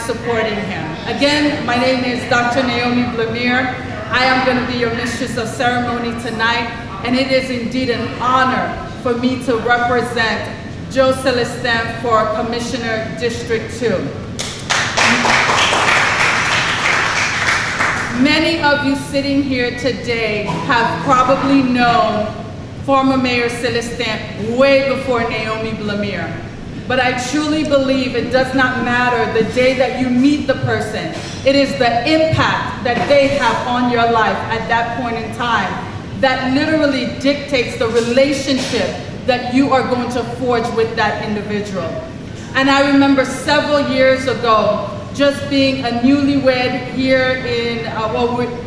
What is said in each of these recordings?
supporting him. Again, my name is Dr. Naomi Blamire. I am going to be your mistress of ceremony tonight, and it is indeed an honor for me to represent Joe Celestin for Commissioner District 2. Many of you sitting here today have probably known former Mayor Celestin way before Naomi Blamire. But I truly believe it does not matter the day that you meet the person. It is the impact that they have on your life at that point in time that literally dictates the relationship that you are going to forge with that individual. And I remember several years ago, just being a newlywed here in,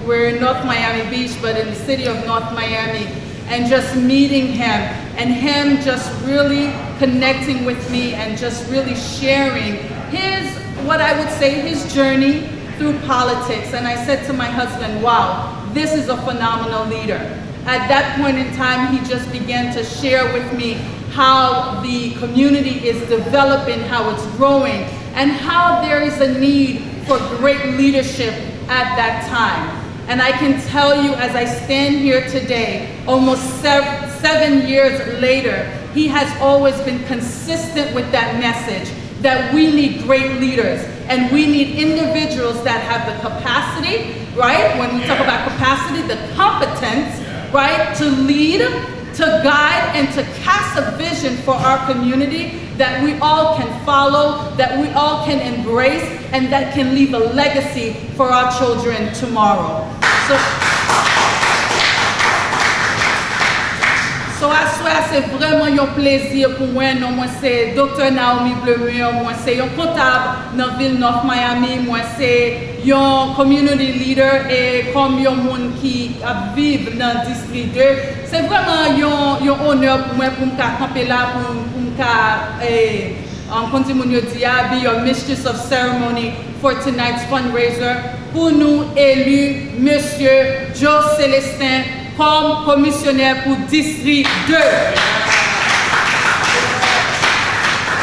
we're in North Miami Beach, but in the city of North Miami, and just meeting him, and him just really connecting with me and just really sharing his, what I would say, his journey through politics. And I said to my husband, wow, this is a phenomenal leader. At that point in time, he just began to share with me how the community is developing, how it's growing, and how there is a need for great leadership at that time. And I can tell you, as I stand here today, almost 7 years later, he has always been consistent with that message that we need great leaders and we need individuals that have the capacity, right? When we talk about capacity, the competence, right? To lead, to guide, and to cast a vision for our community that we all can follow, that we all can embrace, and that can leave a legacy for our children tomorrow. So à soi, c'est vraiment un plaisir pour moi. Non, moi c'est Dr. Naomi Blamire, moi c'est un comptable dans la ville North Miami, moi c'est un community leader et comme un monde qui vit dans le district 2. C'est vraiment un honneur pour moi pour me camper là, pour me continue to be your mistress of ceremony for tonight's fundraiser. Pour nous élu Monsieur Joe Celestin comme commissionnaire pour District 2. Et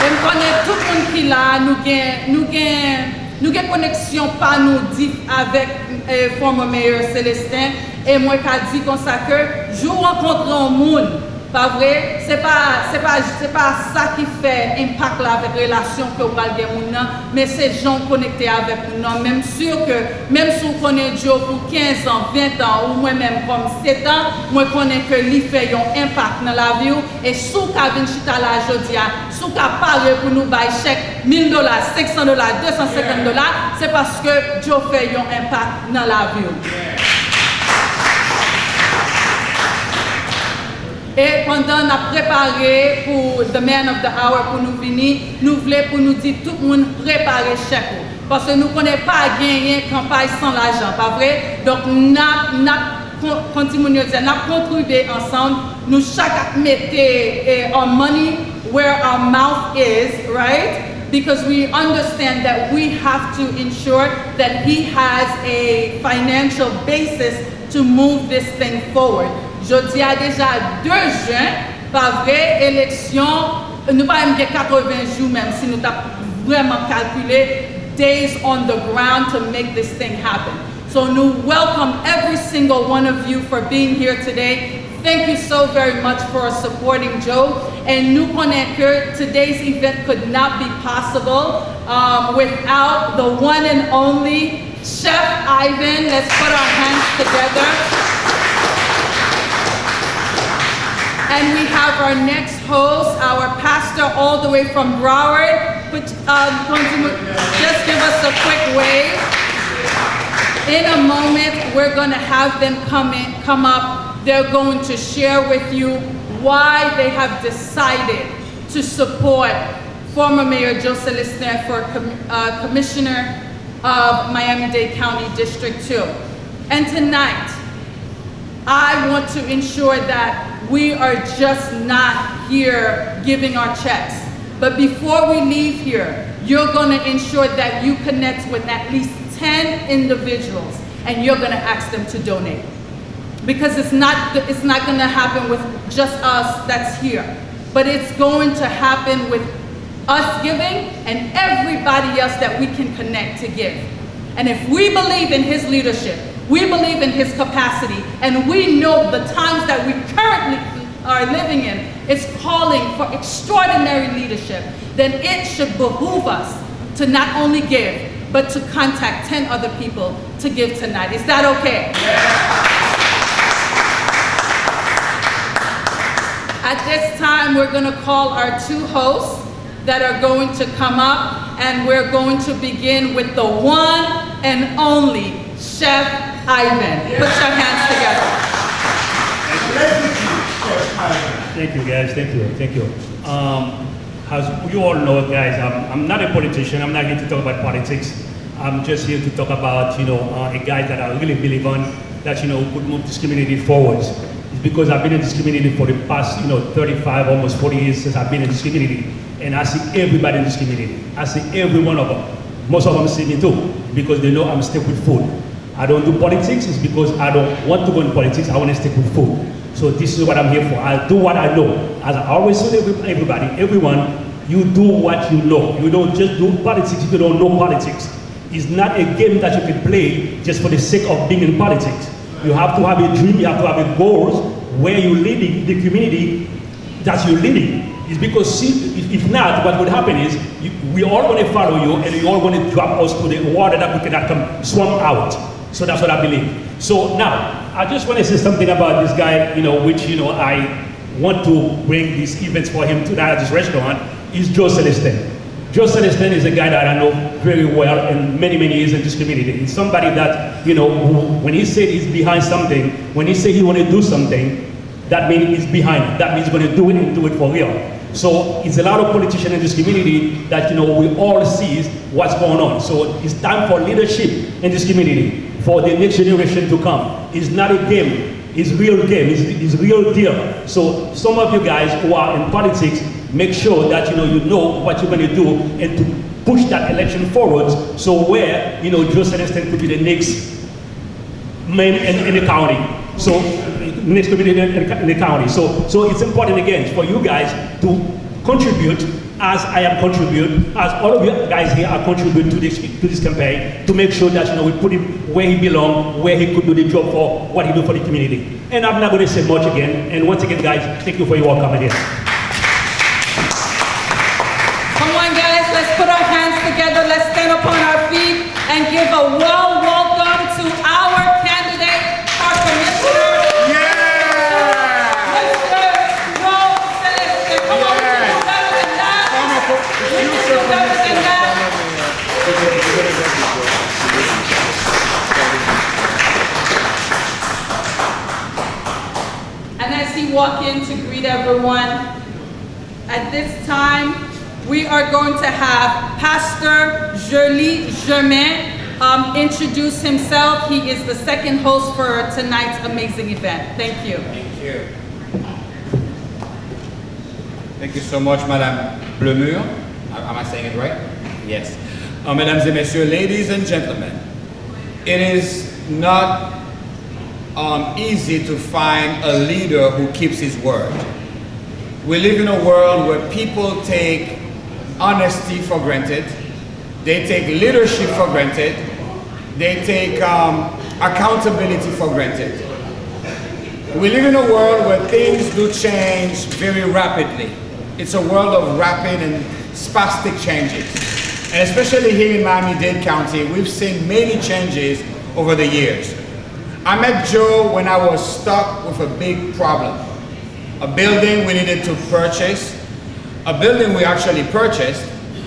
je connais tout le monde qui est là, nous avons connexion par nous avec former Mayor Celestin. Et moi, je dis comme ça que je rencontre un monde. Pas vrai, c'est pas ça qui fait impact là avec relation que vous parlez de nous, mais c'est gens connectés avec nous. Même sûr que, même si vous connaissez Joe pour 15 ans, 20 ans, ou moi-même comme 7 ans, moi connais que lui fait un impact dans la vie. Et si vous avez chita là aujourd'hui, si vous parlez pour nous bailler chèque $1000, $600, $250, c'est parce que Joe fait un impact dans la vie. Et pendant qu'on a préparé pour The Man of the Hour pour nous venir, nous voulons pour nous dire tout le monde préparer chèque. Parce que nous ne connaissons pas gagner campagne sans l'argent, pas vrai? Donc nous continuons à contribuer ensemble. Nous chaque mettons our money where our mouth is, right? Because we understand that we have to ensure that he has a financial basis to move this thing forward. Je dis à déjà 2 juin, pas vrai, élection, nous pas même 80 jours même si nous avons vraiment calculé days on the ground to make this thing happen. So nous welcome every single one of you for being here today. Thank you so very much for supporting Joe. And nous connaissons que today's event could not be possible without the one and only Chef Ivan. Let's put our hands together. And we have our next host, our pastor all the way from Broward. Just give us a quick wave. In a moment, we're going to have them come up. They're going to share with you why they have decided to support former Mayor Joe Celestin for Commissioner of Miami-Dade County District 2. And tonight, I want to ensure that we are just not here giving our checks. But before we leave here, you're going to ensure that you connect with at least 10 individuals and you're going to ask them to donate. Because it's not going to happen with just us that's here, but it's going to happen with us giving and everybody else that we can connect to give. And if we believe in his leadership, we believe in his capacity, and we know the times that we currently are living in is calling for extraordinary leadership, then it should behoove us to not only give, but to contact 10 other people to give tonight. Is that okay? At this time, we're going to call our 2 hosts that are going to come up, and we're going to begin with the one and only Chef Ivan. Put your hands together. Thank you, guys. Thank you. As you all know, guys, I'm not a politician. I'm not here to talk about politics. I'm just here to talk about, a guy that I really believe on, that, could move this community forward. It's because I've been in this community for the past, 35, almost 40 years since I've been in this community. And I see everybody in this community. I see every one of them. Most of them see me too, because they know I'm stuck with food. I don't do politics, it's because I don't want to go into politics, I want to stick with food. So this is what I'm here for. I do what I know. As I always tell everyone, you do what you know. You don't just do politics if you don't know politics. It's not a game that you can play just for the sake of being in politics. You have to have a dream, you have to have a goals where you're leading the community that you're leading. It's because if not, what would happen is we all want to follow you and you all want to drop us to the water that we cannot come swim out. So that's what I believe. So now, I just want to say something about this guy, which, I want to bring these events for him tonight at this restaurant, is Joe Celestin. Joe Celestin is a guy that I know very well and many years in this community. He's somebody that, who, when he said he's behind something, when he said he want to do something, that means he's behind it. That means he's going to do it and do it for real. So it's a lot of politicians in this community that, we all see what's going on. So it's time for leadership in this community, for the next generation to come. It's not a game, it's real game, it's real deal. So some of you guys who are in politics, make sure that, you know what you're going to do and to push that election forward. So where, Joe Celestin could be the next man in the county. So next community in the county. So it's important again for you guys to contribute, as I am contribute, as all of you guys here are contributing to this campaign, to make sure that we put him where he belongs, where he could do the job for what he do for the community. And I'm not going to say much again. And once again, guys, thank you for your welcome here. Come on, guys, let's put our hands together. Let's stand up on our feet and give a warm welcome to our candidate, our commissioner. And as he walks in to greet everyone, at this time, we are going to have Pastor Jolie Germain introduce himself. He is the second host for tonight's amazing event. Thank you. Thank you. Thank you so much, Madame Blemure. Am I saying it right? Yes. Mesdames et messieurs, ladies and gentlemen, it is not easy to find a leader who keeps his word. We live in a world where people take honesty for granted, they take leadership for granted, they take accountability for granted. We live in a world where things do change very rapidly. It's a world of rapid and spastic changes. And especially here in Miami-Dade County, we've seen many changes over the years. I met Joe when I was stuck with a big problem. A building we needed to purchase, a building we actually purchased,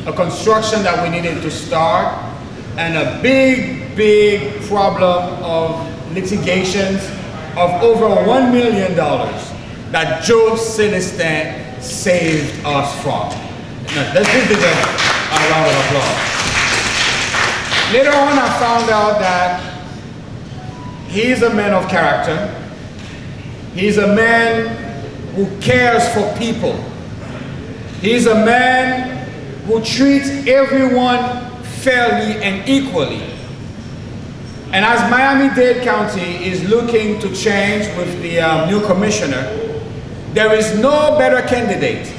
a construction that we needed to start, and a big problem of litigations of over $1 million that Joe Celestin saved us from. Now, let's give this a round of applause. Later on, I found out that he's a man of character. He's a man who cares for people. He's a man who treats everyone fairly and equally. And as Miami-Dade County is looking to change with the new commissioner, there is no better candidate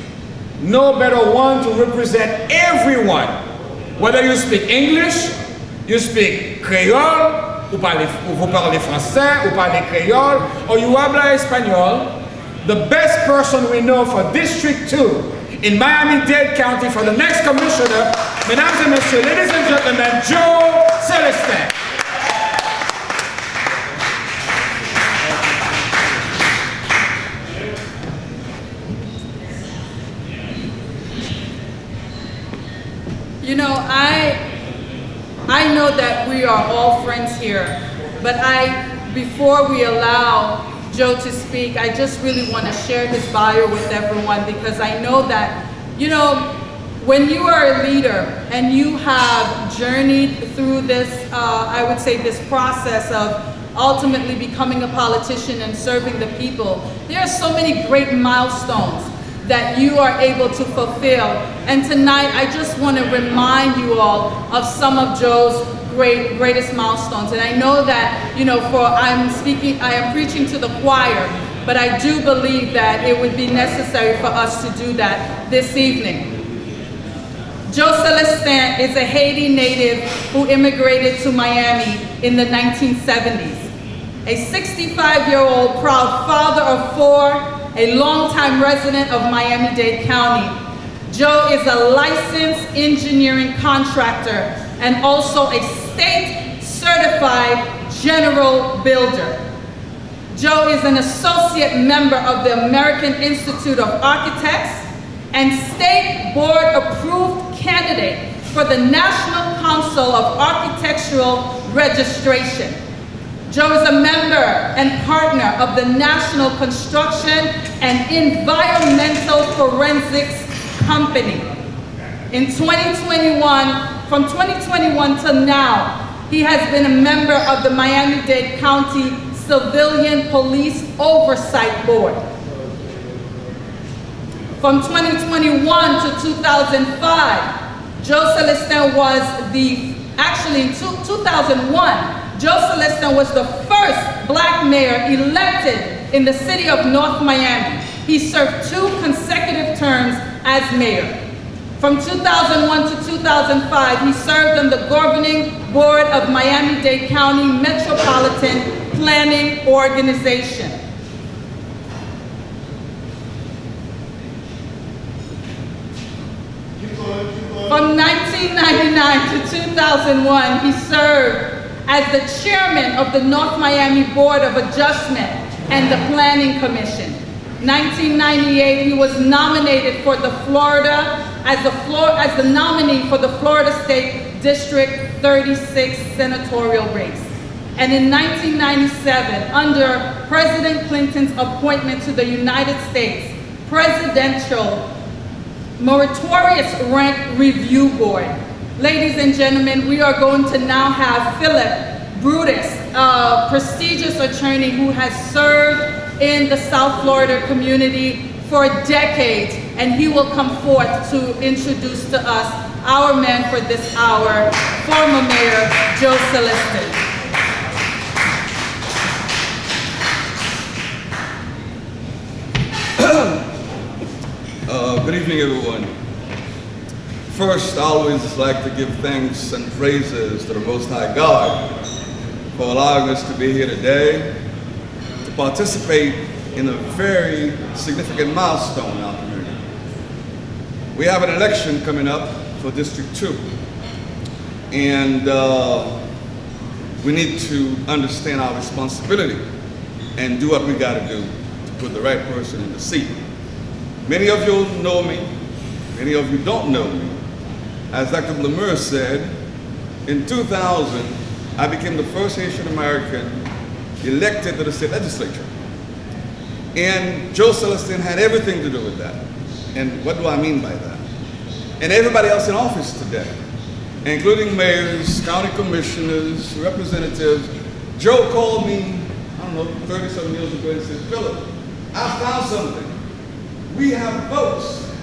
no better one to represent everyone. Whether you speak English, you speak Creole, ou vous parlez français, ou parlez Creole, or you habla español, the best person we know for District 2 in Miami-Dade County for the next commissioner, mesdames et messieurs, ladies and gentlemen, Joe Celestin. You know, I know that we are all friends here, but before we allow Joe to speak, I just really want to share his bio with everyone, because I know that, you know, when you are a leader and you have journeyed through this, I would say this process of ultimately becoming a politician and serving the people, there are so many great milestones that you are able to fulfill. And tonight, I just want to remind you all of some of Joe's greatest milestones. And I know that, you know, I am preaching to the choir, but I do believe that it would be necessary for us to do that this evening. Joe Celestin is a Haiti native who immigrated to Miami in the 1970s. A 65-year-old proud father of 4, a longtime resident of Miami-Dade County. Joe is a licensed engineering contractor and also a state-certified general builder. Joe is an associate member of the American Institute of Architects and state board-approved candidate for the National Council of Architectural Registration. Joe is a member and partner of the National Construction and Environmental Forensics Company. In 2021, from 2021 to now, he has been a member of the Miami-Dade County Civilian Police Oversight Board. From 2021 to 2005, Joe Celestin was actually in 2001, Joe Celestin was the first black mayor elected in the city of North Miami. He served 2 consecutive terms as mayor. From 2001 to 2005, he served on the governing board of Miami-Dade County Metropolitan Planning Organization. From 1999 to 2001, he served as the chairman of the North Miami Board of Adjustment and the Planning Commission. 1998, he was nominated for the as the nominee for the Florida State District 36 senatorial race. And in 1997, under President Clinton's appointment to the United States Presidential Meritorious Rank Review Board. Ladies and gentlemen, we are going to now have Philip Brutus, a prestigious attorney who has served in the South Florida community for decades, and he will come forth to introduce to us our man for this hour, former Mayor Joe Celestin. Good evening, everyone. First, I always like to give thanks and praises to the Most High God for allowing us to be here today to participate in a very significant milestone in our community. We have an election coming up for District 2, and we need to understand our responsibility and do what we got to do to put the right person in the seat. Many of you know me, many of you don't know me. As Dr. Blemeur said, in 2000, I became the first Haitian American elected to the state legislature. And Joe Celestin had everything to do with that. And what do I mean by that? And everybody else in office today, including mayors, county commissioners, representatives. Joe called me, I don't know, 30-some years ago and said, Philip, I found something. We have votes.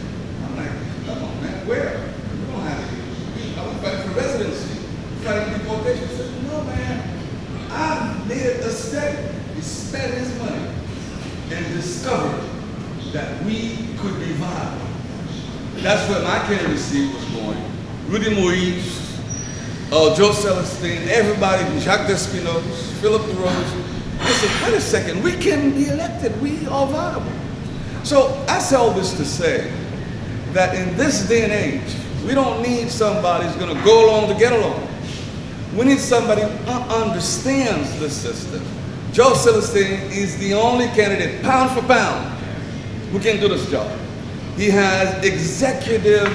I'm like, come on, man, where? We don't have it. I was fighting for residency, fighting deportation. I said, no, man, I made a study. He spent his money and discovered that we could be viable. That's where my candidacy was going. Rudy Moise, Joe Celestin, everybody, Jacques Despinos, Philip LaRose. I said, wait a second, we can be elected, we are viable. So I say all this to say that in this day and age, we don't need somebody who's gonna go along to get along. We need somebody who understands the system. Joe Celestin is the only candidate, pound for pound, who can do this job. He has executive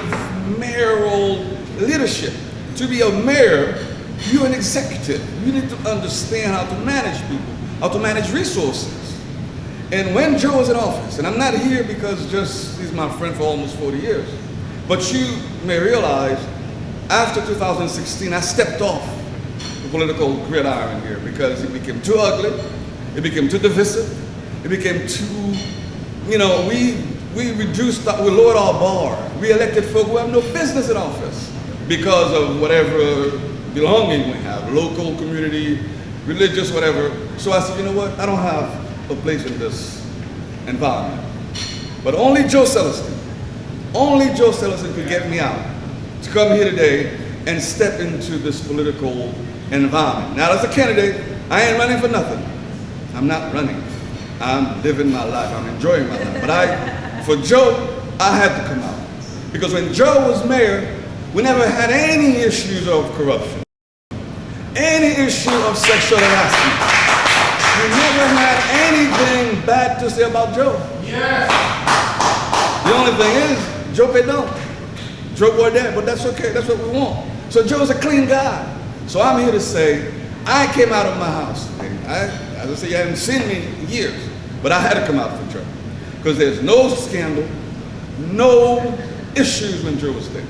mayoral leadership. To be a mayor, you're an executive. You need to understand how to manage people, how to manage resources. And when Joe was in office, and I'm not here because just he's my friend for almost 40 years, but you may realize after 2016, I stepped off the political gridiron here because it became too ugly, it became too divisive, it became too, we lowered our bar. We elected folk who have no business in office because of whatever belonging we have, local, community, religious, whatever. So I said, you know what, I don't have a place in this environment. But only Joe Celestin could get me out to come here today and step into this political environment. Now, as a candidate, I ain't running for nothing. I'm not running. I'm living my life. I'm enjoying my life. But for Joe, I had to come out. Because when Joe was mayor, we never had any issues of corruption, any issue of sexual harassment. We never had anything bad to say about Joe. Yes. The only thing is, Joe paid down. Joe boy dead, but that's okay. That's what we want. So Joe's a clean guy. So I'm here to say, I came out of my house. As I say, you haven't seen me in years, but I had to come out for Joe. Because there's no scandal, no issues when Joe was there.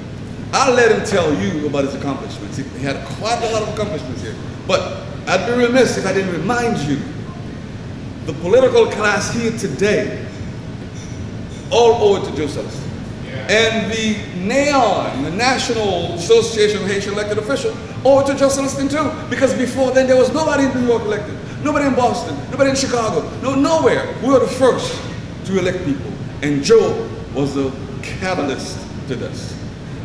I'll let him tell you about his accomplishments. He had quite a lot of accomplishments here. But I'd be remiss if I didn't remind you, the political class here today, all owe it to Joe Celestin. And the NAON, the National Association of Haitian Elected Officials, owe it to Joe Celestin too. Because before then, there was nobody in New York elected, nobody in Boston, nobody in Chicago, nowhere. We were the first to elect people. And Joe was the catalyst to this.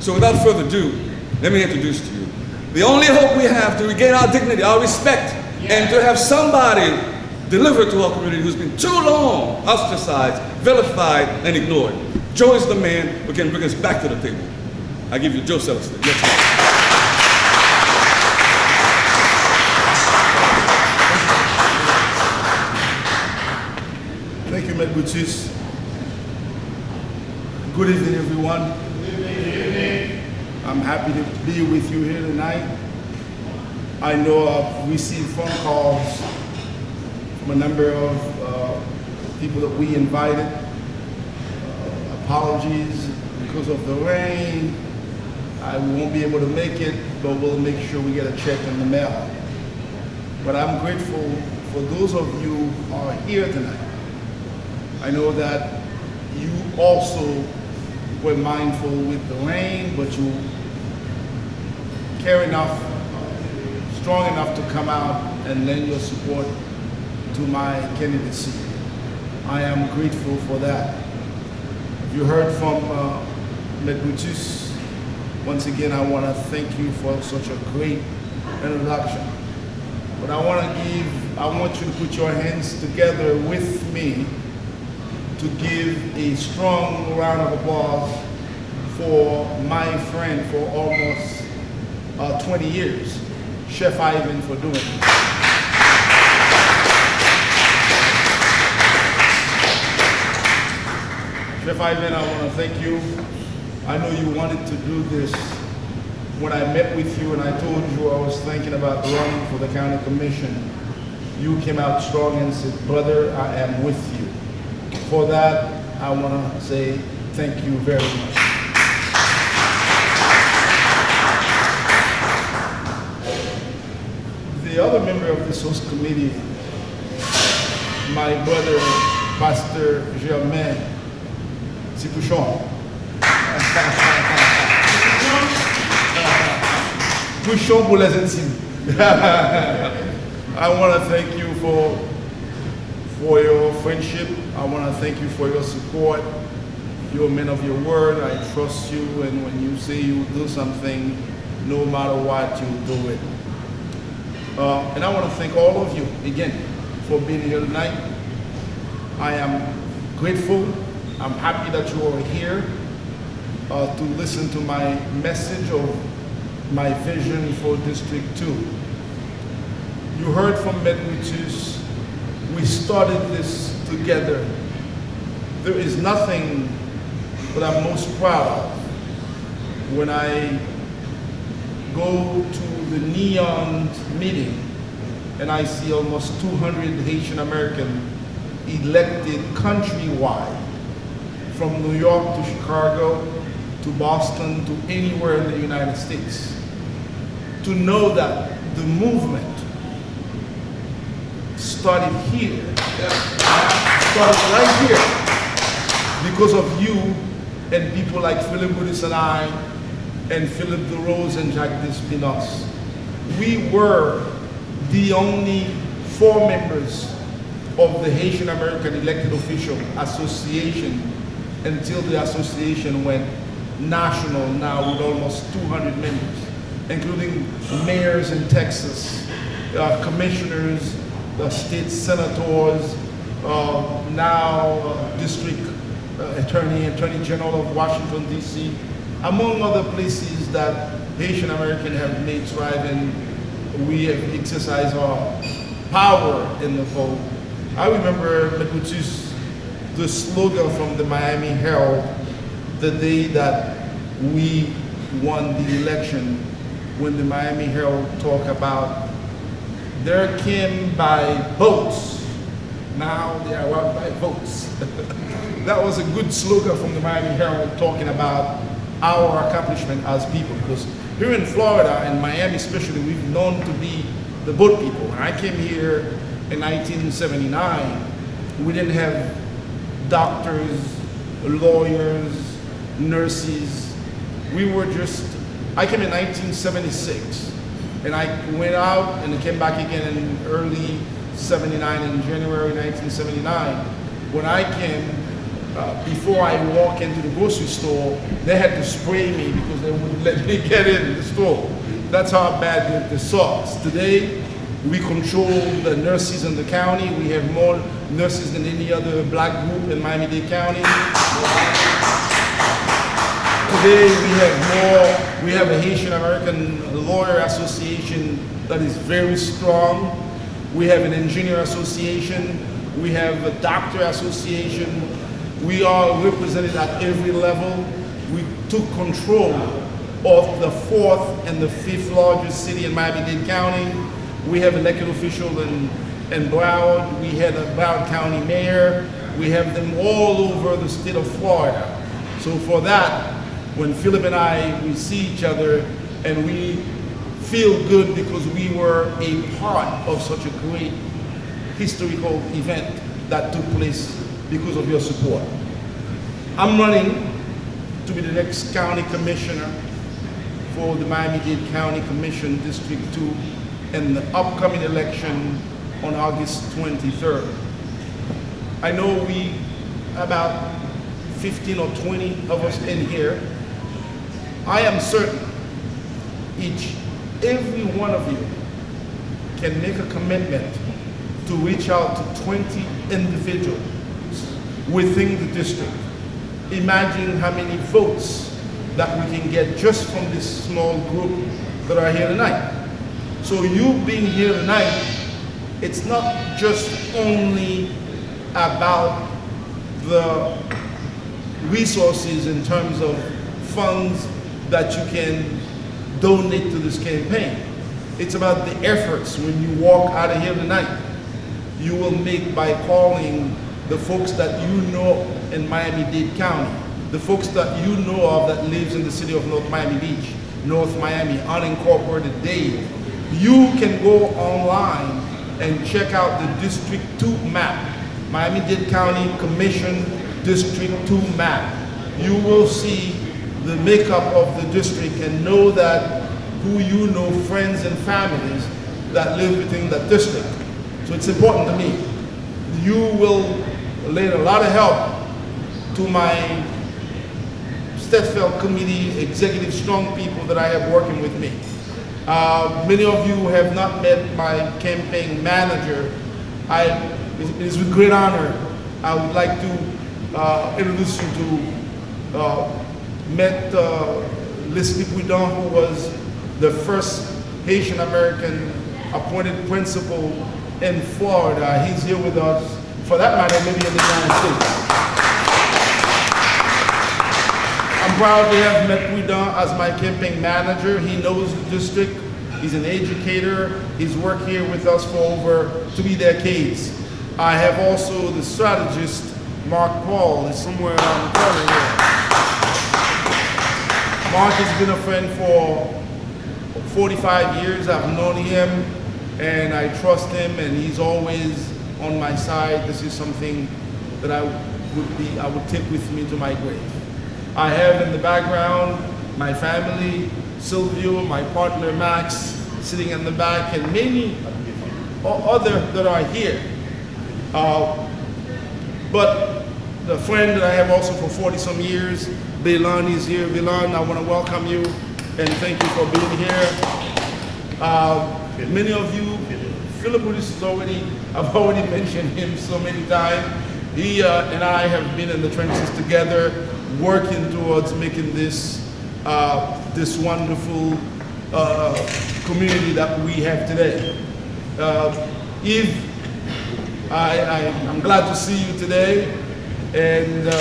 So without further ado, let me introduce to you the only hope we have to regain our dignity, our respect, and to have somebody deliver to our community who's been too long ostracized, vilified, and ignored. Joe is the man who can bring us back to the table. I give you Joe Celestin. Let's go. Thank you, Maître Boutis. Good evening, everyone. I'm happy to be with you here tonight. I know I've received phone calls from a number of people that we invited. Apologies because of the rain. I won't be able to make it, but we'll make sure we get a check in the mail. But I'm grateful for those of you who are here tonight. I know that you also were mindful with the rain, but you care enough, strong enough to come out and lend your support to my candidacy. I am grateful for that. You heard from Maître Boutis. Once again, I want to thank you for such a great introduction. But I want you to put your hands together with me to give a strong round of applause for my friend for almost 20 years, Chef Ivan, for doing it. Chef Ivan, I want to thank you. I know you wanted to do this. When I met with you and I told you I was thinking about running for the county commission, you came out strong and said, brother, I am with you. For that, I want to say thank you very much. The other member of this host committee, my brother, Pastor Germain Sipouchon. Pouchon pour les intimes. I want to thank you for your friendship. I want to thank you for your support. You're a man of your word. I trust you, and when you say you will do something, no matter what, you'll do it. And I want to thank all of you again for being here tonight. I am grateful. I'm happy that you are here to listen to my message of my vision for District 2. You heard from Medmutus. We started this together. There is nothing that I'm most proud of when I go to the Neon meeting and I see almost 200 Haitian American elected countrywide, from New York to Chicago to Boston to anywhere in the United States, to know that the movement started here, started right here, because of you and people like Philip Boudis and I, and Philip DeRose and Jacques Despinos. We were the only 4 members of the Haitian American Elected Official Association until the association went national now with almost 200 members, including mayors in Texas, commissioners, state senators, now district attorney general of Washington, D.C., among other places that Haitian Americans have made strides and we have exercised our power in the vote. I remember the slogan from the Miami Herald the day that we won the election, when the Miami Herald talked about there came by boats, now they are out by votes. That was a good slogan from the Miami Herald talking about our accomplishment as people, because here in Florida and Miami especially, we've known to be the boat people. When I came here in 1979, we didn't have doctors, lawyers, nurses. We were just, I came in 1976, and I went out and came back again in early 79, in January 1979. When I came, before I walk into the grocery store, they had to spray me because they wouldn't let me get in the store. That's how bad the sauce. Today, we control the nurses in the county. We have more nurses than any other black group in Miami-Dade County. Today, we have a Haitian American Lawyer Association that is very strong. We have an engineer association. We have a doctor association. We are represented at every level. We took control of the 4th and the 5th largest city in Miami-Dade County. We have elected officials in Broward. We had a Broward County mayor. We have them all over the state of Florida. So for that, when Philip and we see each other and we feel good because we were a part of such a great historical event that took place because of your support. I'm running to be the next county commissioner for the Miami-Dade County Commission District 2 in the upcoming election on August 23rd. I know we, about 15 or 20 of us in here, I am certain every one of you can make a commitment to reach out to 20 individuals within the district. Imagine how many votes that we can get just from this small group that are here tonight. So you being here tonight, it's not just only about the resources in terms of funds that you can donate to this campaign. It's about the efforts when you walk out of here tonight. You will make by calling the folks that you know in Miami-Dade County, the folks that you know of that lives in the city of North Miami Beach, North Miami, unincorporated Dade. You can go online and check out the District 2 map, Miami-Dade County Commission District 2 map. You will see the makeup of the district and know that who you know, friends and families that live within that district. So it's important to me. You will lend a lot of help to my Stetfeld Committee, executive strong people that I have working with me. Many of you have not met my campaign manager. It is with great honor I would like to introduce you to met Leslie Boudon, who was the first Haitian American appointed principal in Florida. He's here with us, for that matter, maybe in the United States. I'm proud to have met Boudon as my campaign manager. He knows the district. He's an educator. He's worked here with us for over 3 decades. I have also the strategist, Mark Paul, is somewhere around the corner here. Mark has been a friend for 45 years. I've known him and I trust him, and he's always on my side. This is something that I would take with me to my grave. I have in the background my family, Silvio, my partner Max, sitting in the back, and many other that are here. But the friend that I have also for 40 some years, Belan, is here. Belan, I want to welcome you and thank you for being here. Many of you, Philip Budis is I've already mentioned him so many times. He and I have been in the trenches together, working towards making this this wonderful community that we have today. I'm glad to see you today, and I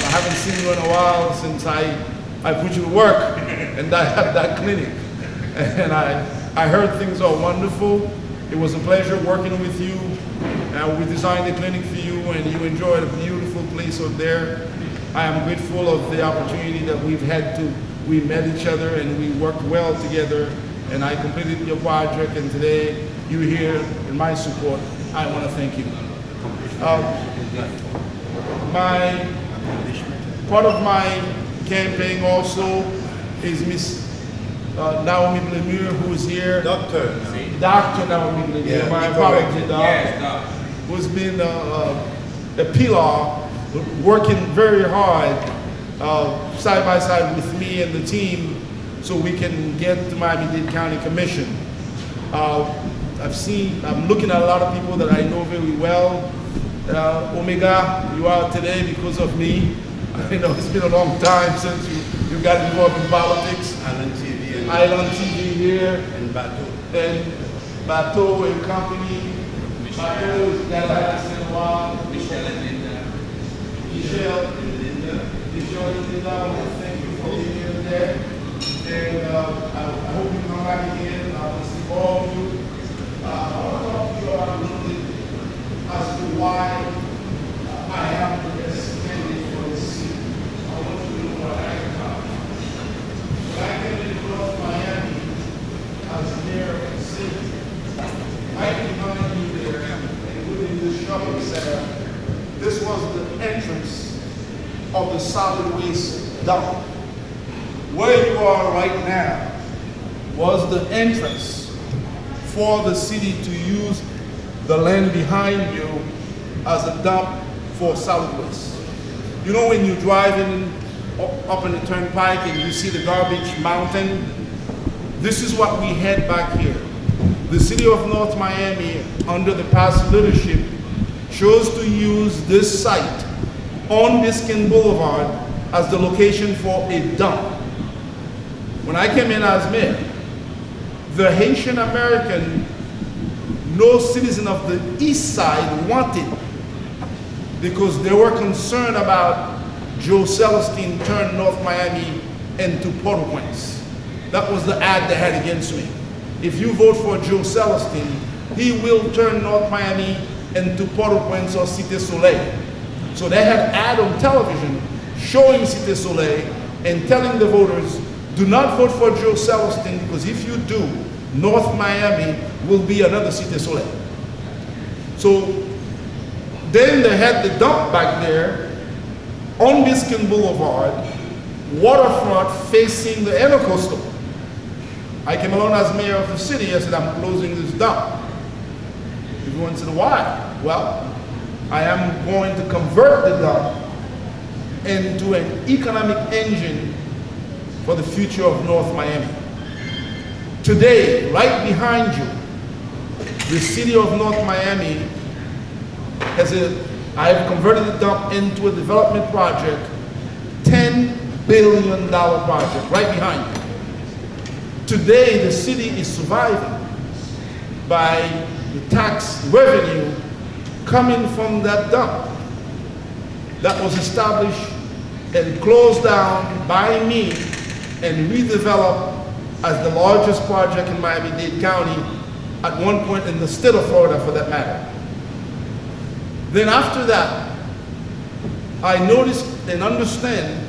haven't seen you in a while since I put you to work and I had that clinic. And I heard things are wonderful. It was a pleasure working with you. We designed the clinic for you, and you enjoyed a beautiful place up there. I am grateful of the opportunity that we met each other and we worked well together, and I completed your project, and today you're here in my support. I want to thank you. Part of my campaign also is Miss Naomi Blemure, who is here. Dr. Naomi Blemure, yeah, my apology, Doc, yes, who's been a pillar, working very hard, side by side with me and the team, so we can get to Miami-Dade County Commission. I'm looking at a lot of people that I know very well. Omega, you are today because of me. I know it's been a long time since you got involved in politics. Island TV here. And Bato. And Bato and company. Bato is that I have seen a while. Michelle and Linda. Michelle and Linda, I want to thank you for being here today. And I hope you come back again. I want to see all of you. I want to talk to you about a little bit as to why I am the best candidate for this seat. I want you to know what I am about. When I came into North Miami as mayor of the city, right behind you there and within this shopping center, this was the entrance of the solid waste dump. Where you are right now was the entrance for the city to use the land behind you as a dump for solid waste. You know, when you drive up in the turnpike and you see the garbage mountain, this is what we had back here. The city of North Miami, under the past leadership, chose to use this site on Biscayne Boulevard as the location for a dump. When I came in as mayor, the Haitian American, no citizen of the East Side wanted, because they were concerned about Joe Celestin turning North Miami into Port-au-Prince. That was the ad they had against me. If you vote for Joe Celestin, he will turn North Miami into Port-au-Prince or Cité Soleil. So they had an ad on television showing Cité Soleil and telling the voters, do not vote for Joe Celestin, because if you do, North Miami will be another Cité Soleil. So then they had the dump back there on Biscayne Boulevard, waterfront facing the Intercoastal. I came along as mayor of the city. I said, I'm closing this dump. Everyone said, why? Well, I am going to convert the dump into an economic engine for the future of North Miami. Today, right behind you, the city of North Miami I've converted the dump into a development project, $10 billion project, right behind you. Today, the city is surviving by the tax revenue coming from that dump that was established and closed down by me and redeveloped as the largest project in Miami-Dade County at one point in the state of Florida, for that matter. Then after that, I noticed and understand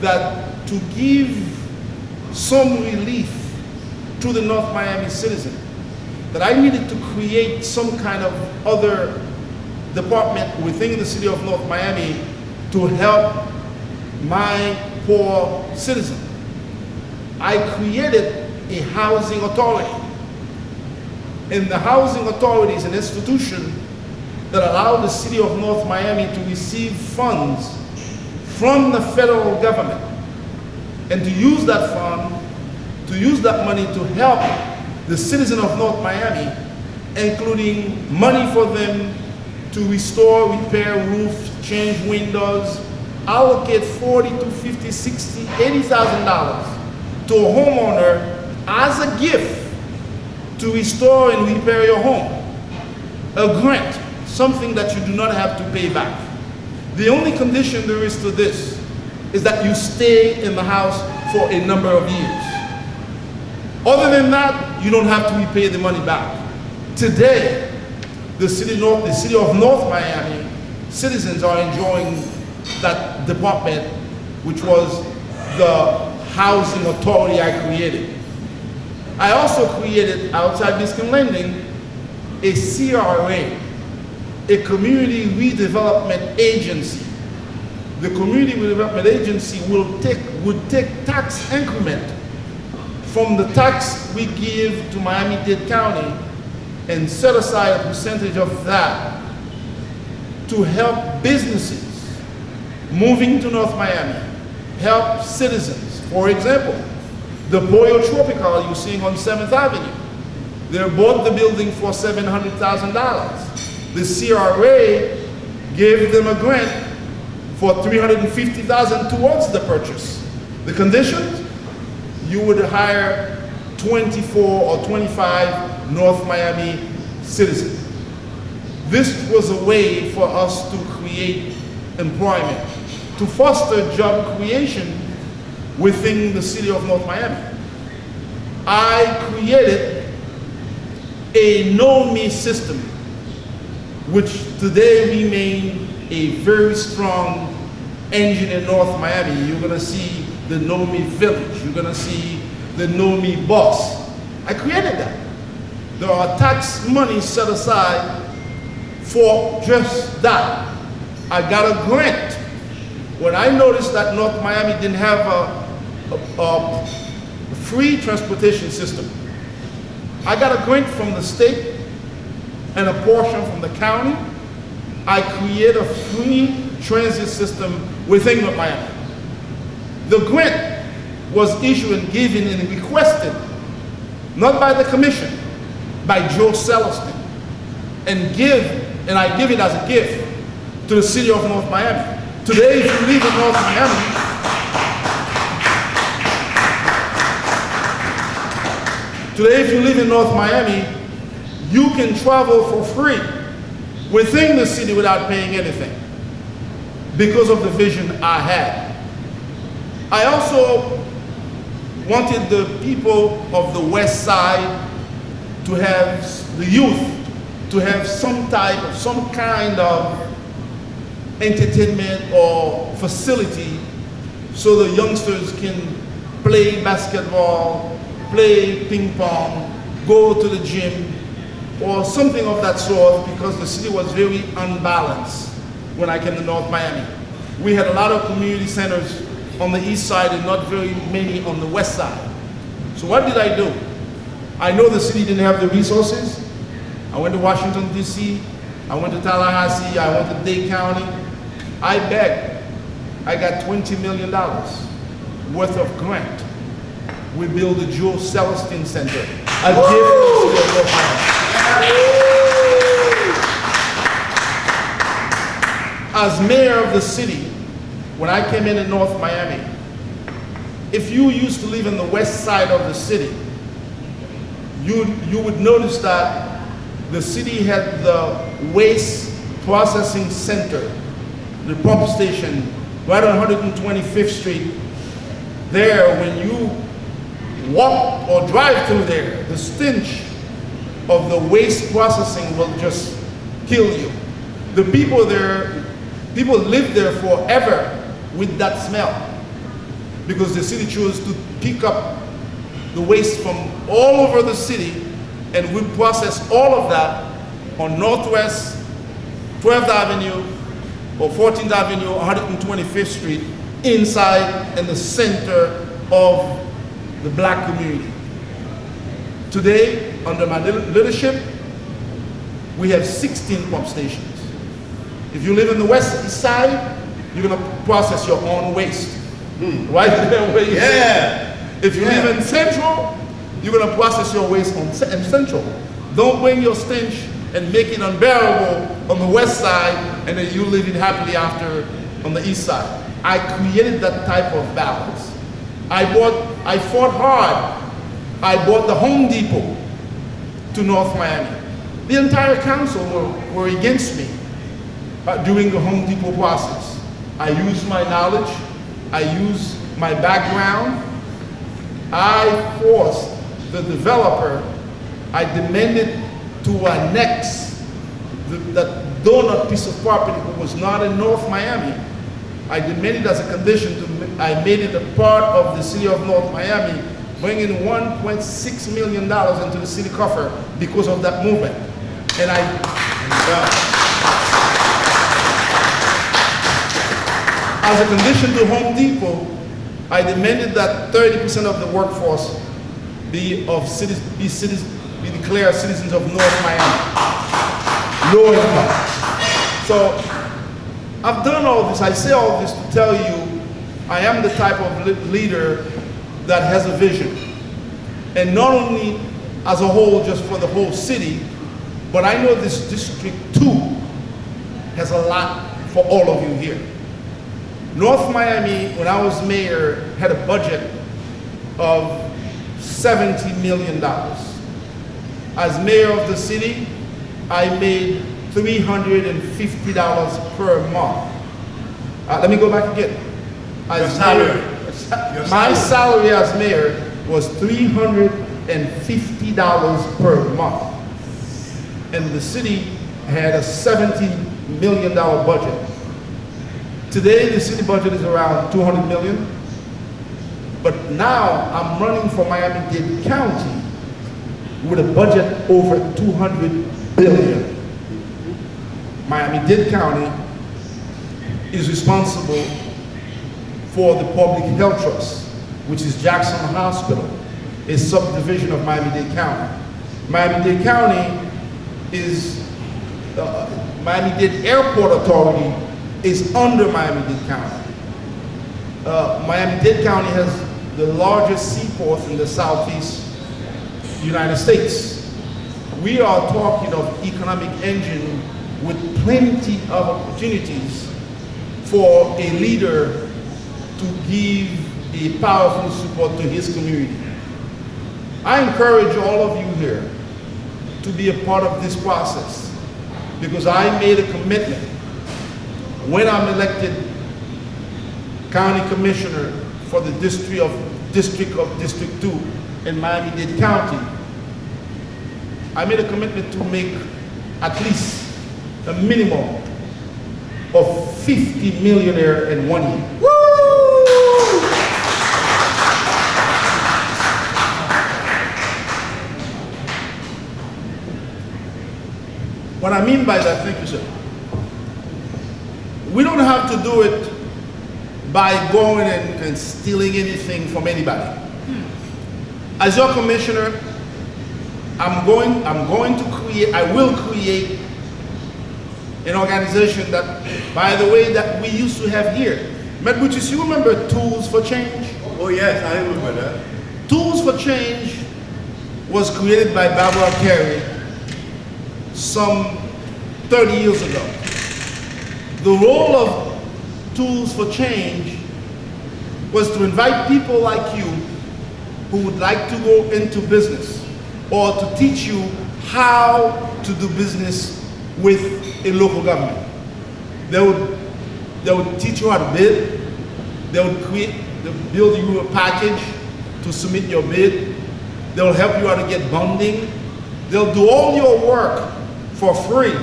that to give some relief to the North Miami citizen, that I needed to create some kind of other department within the city of North Miami to help my poor citizen. I created a housing authority. And the housing authority is an institution that allowed the city of North Miami to receive funds from the federal government and to use that fund, to use that money to help the citizen of North Miami, including money for them to restore, repair roofs, change windows, allocate $40 to $50, $60, $80,000 to a homeowner as a gift to restore and repair your home. A grant, something that you do not have to pay back. The only condition there is to this is that you stay in the house for a number of years. Other than that, you don't have to repay the money back. Today, the city of North Miami citizens are enjoying that department, which was the housing authority I created. I also created, outside Biscayne Lending, a CRA, a community redevelopment agency. The community redevelopment agency would take tax increment from the tax we give to Miami-Dade County and set aside a percentage of that to help businesses moving to North Miami, help citizens. For example, the Boyo Tropical you're seeing on 7th Avenue, they bought the building for $700,000. The CRA gave them a grant for $350,000 towards the purchase. The conditions? You would hire 24 or 25 North Miami citizens. This was a way for us to create employment, to foster job creation within the city of North Miami. I created a Know-Me system, which today remains a very strong engine in North Miami. You're gonna see the Know-Me Village. You're gonna see the Know-Me Boss. I created that. There are tax money set aside for just that. I got a grant. When I noticed that North Miami didn't have a free transportation system, I got a grant from the state and a portion from the county. I created a free transit system within North Miami. The grant was issued and given and requested, not by the commission, by Joe Celestin, and I give it as a gift to the city of North Miami. Today, if you live in North Miami, you can travel for free within the city without paying anything because of the vision I had. I also wanted the people of the West Side to have, the youth, to have some kind of entertainment or facility so the youngsters can play basketball, play ping pong, go to the gym, or something of that sort, because the city was very unbalanced when I came to North Miami. We had a lot of community centers on the east side and not very many on the west side. So what did I do? I know the city didn't have the resources. I went to Washington, D.C., I went to Tallahassee, I went to Dade County. I begged. I got $20 million. worth of grant, we build the Jewel Celestin Center, a gift to the city of North Miami. As mayor of the city, when I came in North Miami, if you used to live in the west side of the city, you would notice that the city had the waste processing center, the pump station, right on 125th Street. There, when you walk or drive through there, the stench of the waste processing will just kill you. The people there, people live there forever with that smell, because the city chose to pick up the waste from all over the city, and we process all of that on Northwest 12th Avenue or 14th Avenue, 125th Street, inside in the center of the black community. Today, under my leadership, we have 16 pump stations. If you live in the west side, you're gonna process your own waste. Right there where you live. If you live in Central, you're gonna process your waste in Central. Don't bring your stench and make it unbearable on the west side, and then you live it happily after on the east side. I created that type of balance. I fought hard. I brought the Home Depot to North Miami. The entire council were against me during the Home Depot process. I used my knowledge, I used my background, I forced the developer, I demanded to annex that donut piece of property that was not in North Miami. I demanded as a condition I made it a part of the city of North Miami, bringing $1.6 million into the city coffer because of that movement. And as a condition to Home Depot, I demanded that 30% of the workforce be declared citizens of North Miami, low income. So I've done all this. I say all this to tell you I am the type of leader that has a vision. And not only as a whole, just for the whole city, but I know this district too has a lot for all of you here. North Miami, when I was mayor, had a budget of $70 million. As mayor of the city, I made $350 per month. Let me go back again. Your salary. My salary as mayor was $350 per month. And the city had a $70 million budget. Today, the city budget is around $200 million. But now, I'm running for Miami-Dade County with a budget over $200 billion. Miami-Dade County is responsible for the Public Health Trust, which is Jackson Hospital, a subdivision of Miami-Dade County. Miami-Dade County is, Miami-Dade Airport Authority is under Miami-Dade County. Miami-Dade County has the largest seaport in the southeast United States. We are talking of economic engine with plenty of opportunities for a leader to give a powerful support to his community. I encourage all of you here to be a part of this process, because I made a commitment when I'm elected county commissioner for the District of District 2 in Miami-Dade County. I made a commitment to make at least a minimum of 50 millionaires in 1 year. Woo! What I mean by that, thank you, sir. We don't have to do it by going and stealing anything from anybody. As your commissioner, I will create an organization that, by the way, that we used to have here. But which is, you remember Tools for Change? Oh yes, I remember that. Tools for Change was created by Barbara Carey some 30 years ago. The role of Tools for Change was to invite people like you who would like to go into business or to teach you how to do business with a local government. They would teach you how to bid. They would build you a package to submit your bid. They'll help you how to get bonding. They'll do all your work for free.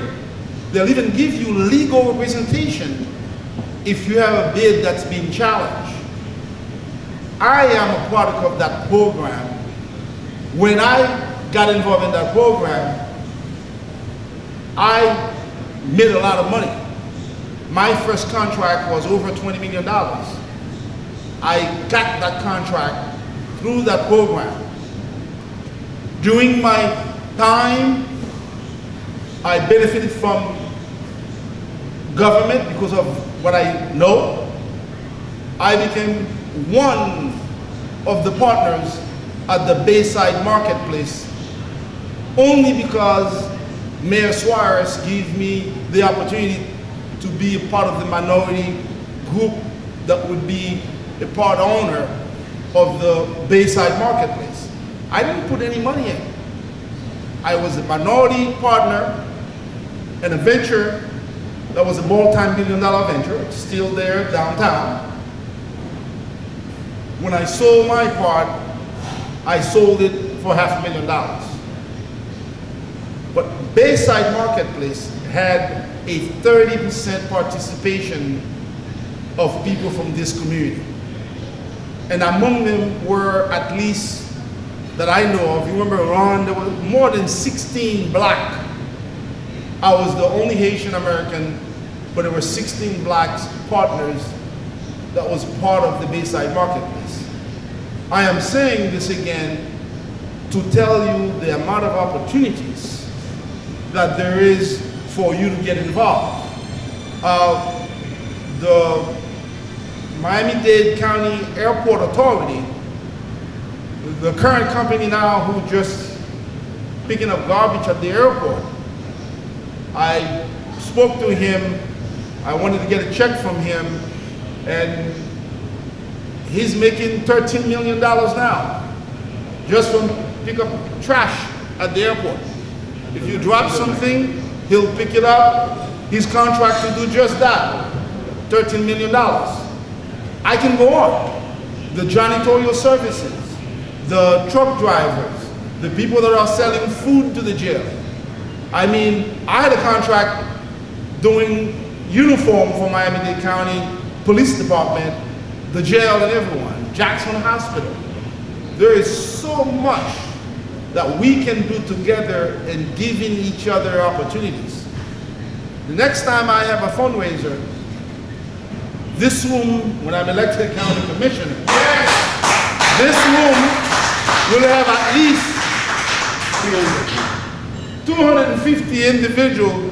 They'll even give you legal representation if you have a bid that's being challenged. I am a product of that program. When I got involved in that program, I made a lot of money. My first contract was over $20 million. I got that contract through that program. During my time, I benefited from government because of what I know. I became one of the partners at the Bayside Marketplace only because Mayor Suarez gave me the opportunity to be a part of the minority group that would be a part owner of the Bayside Marketplace. I didn't put any money in. I was a minority partner in a venture that was a multi-million-dollar venture. It's still there downtown. When I sold my part, I sold it for $500,000. But Bayside Marketplace had a 30% participation of people from this community. And among them were, at least that I know of, you remember Ron, there were more than 16 black. I was the only Haitian American, but there were 16 black partners that was part of the Bayside Marketplace. I am saying this again to tell you the amount of opportunities that there is for you to get involved. The Miami-Dade County Airport Authority, the current company now who just picking up garbage at the airport, I spoke to him, I wanted to get a check from him, and he's making $13 million now, just from pick up trash at the airport. If you drop something, he'll pick it up. He's contracted to do just that, $13 million. I can go on. The janitorial services, the truck drivers, the people that are selling food to the jail. I mean, I had a contract doing uniform for Miami-Dade County Police Department, the jail and everyone, Jackson Hospital. There is so much that we can do together in giving each other opportunities. The next time I have a fundraiser, this room, when I'm elected county commissioner, this room will have at least 250 individuals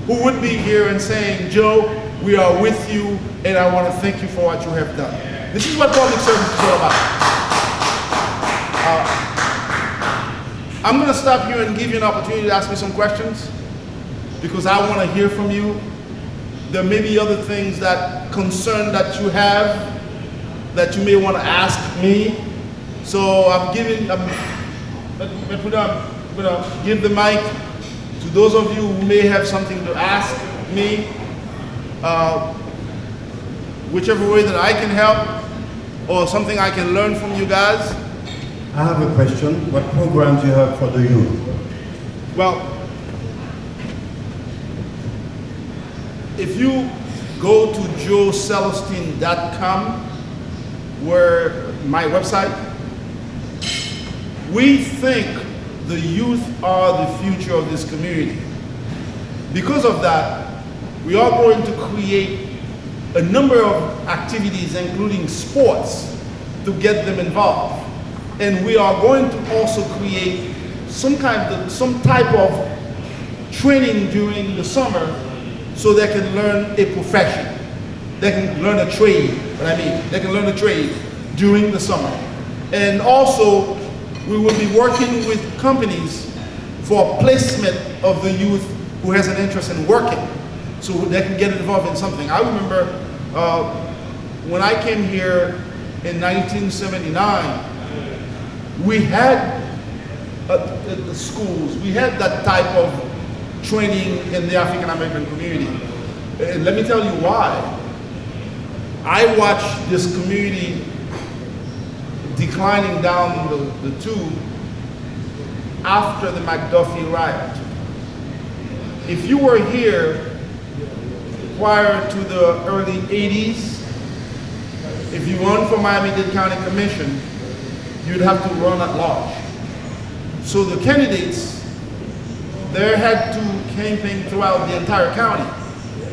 who would be here and saying, Joe, we are with you, and I want to thank you for what you have done. This is what public service is all about. I'm going to stop here and give you an opportunity to ask me some questions, because I want to hear from you. There may be other things that concern that you have that you may want to ask me. So I'm going to give the mic to those of you who may have something to ask me, whichever way that I can help or something I can learn from you guys. I have a question. What programs you have for the youth? Well, if you go to joecelestin.com, where my website, we think the youth are the future of this community. Because of that, we are going to create a number of activities, including sports, to get them involved. And we are going to also create some type of training during the summer so they can learn a profession. They can learn a trade, they can learn a trade. during the summer. And also, we will be working with companies for placement of the youth who has an interest in working, so they can get involved in something. I remember when I came here in 1979, we had at the schools, we had that type of training in the African American community. And let me tell you why. I watched this community declining down the tube after the McDuffie riot. If you were here prior to the early 80s, if you run for Miami-Dade County Commission, you'd have to run at large. So the candidates, they had to campaign throughout the entire county.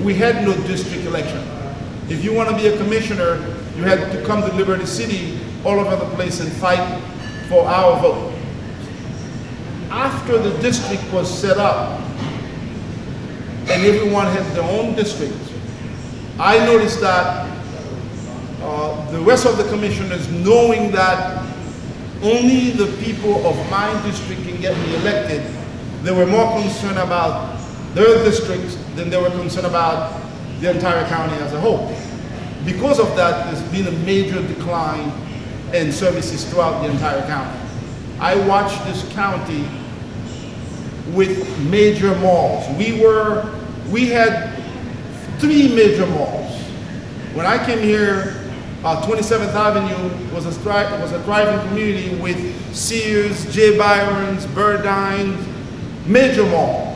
We had no district election. If you want to be a commissioner, you had to come to Liberty City all over the place and fight for our vote. After the district was set up and everyone had their own district, I noticed that the rest of the commissioners, knowing that only the people of my district can get me elected, they were more concerned about their districts than they were concerned about the entire county as a whole. Because of that, there's been a major decline in services throughout the entire county. I watched this county with major malls. We had 3 major malls. When I came here, 27th Avenue was a thriving community with Sears, J. Byron's, Burdines, major mall.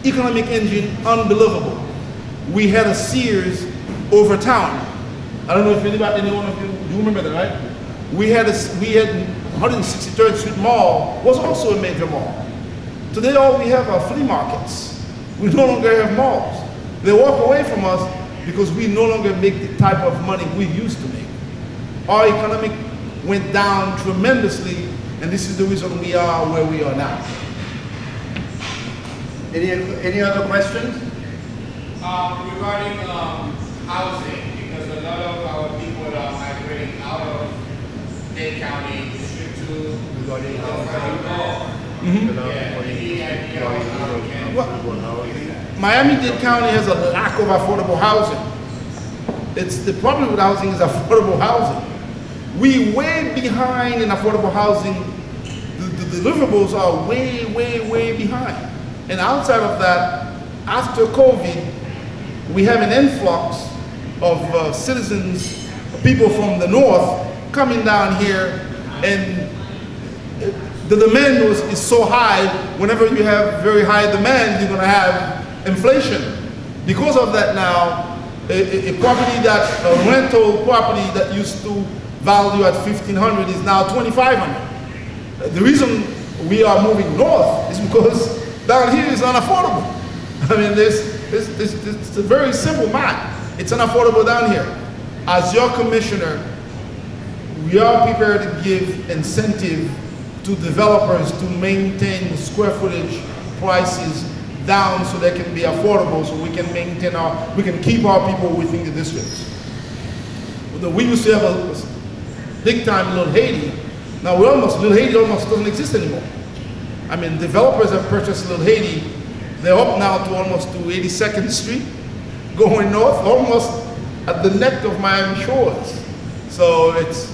Economic engine, unbelievable. We had a Sears over town. I don't know if any one of you do remember that, right? We had 163rd Street Mall was also a major mall. Today all we have are flea markets. We no longer have malls. They walk away from us because we no longer make the type of money we used to make. Our economy went down tremendously, and this is the reason we are where we are now. Any other questions? Regarding housing, because a lot of our people are migrating out of Dade County, District 2, regarding Miami-Dade County has a lack of affordable housing. The problem with housing is affordable housing. We way behind in affordable housing. The deliverables are way, way, way behind. And outside of that, after COVID, we have an influx of citizens, people from the north coming down here, and the demand is so high. Whenever you have very high demand, you're going to have inflation. Because of that now, a rental property that used to value at $1,500 is now $2,500. The reason we are moving north is because down here is unaffordable. I mean, it's a very simple math. It's unaffordable down here. As your commissioner, we are prepared to give incentive to developers to maintain the square footage prices down so they can be affordable, so we can we can keep our people within the districts. We used to have a big time Little Haiti. Now Little Haiti almost doesn't exist anymore. I mean, developers have purchased Little Haiti. They're up now to almost to 82nd Street, going north, almost at the neck of Miami Shores. So it's,